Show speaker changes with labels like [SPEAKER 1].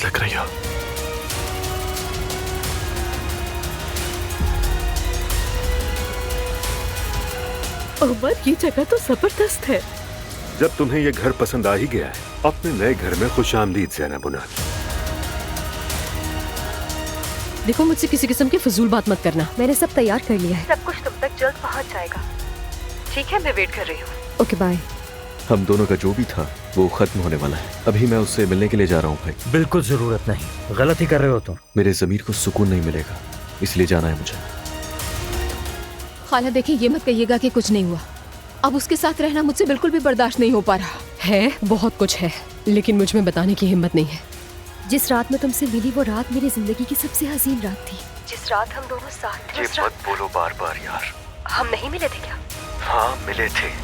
[SPEAKER 1] खूबसूरत लग रही हो।
[SPEAKER 2] उमर, ये जगह तो जबरदस्त है।
[SPEAKER 3] जब तुम्हें ये घर पसंद आ ही गया है, अपने नए घर में खुशामदीद ज़ैनब उनाल।
[SPEAKER 2] देखो, मुझसे किसी किस्म की फजूल बात मत करना।
[SPEAKER 4] मैंने सब तैयार कर लिया है।
[SPEAKER 2] सब कुछ तुम तक जल्द पहुंच जाएगा। ठीक है, मैं वेट कर रही हूँ।
[SPEAKER 4] Okay bye.
[SPEAKER 1] हम दोनों का जो भी था वो खत्म होने वाला है। अभी मैं उससे मिलने के लिए जा रहा हूँ भाई।
[SPEAKER 5] बिल्कुल जरूरत नहीं, गलत ही कर रहे हो तुम।
[SPEAKER 1] मेरे ज़मीर को सुकून नहीं मिलेगा, इसलिए जाना है मुझे।
[SPEAKER 4] खाला देखिए, ये मत कहिएगा कि कुछ नहीं हुआ। अब उसके साथ रहना मुझसे बिल्कुल भी बर्दाश्त नहीं हो पा रहा
[SPEAKER 2] है, बहुत कुछ है, लेकिन मुझ में बताने की हिम्मत नहीं है।
[SPEAKER 4] जिस रात में तुमसे मिली वो रात मेरी जिंदगी की सबसे हसीन रात थी।
[SPEAKER 2] जिस रात हम दोनों साथ थे,
[SPEAKER 1] ये मत बोलो बार बार यार।
[SPEAKER 2] हम नहीं मिले थे क्या?
[SPEAKER 1] हाँ मिले थे।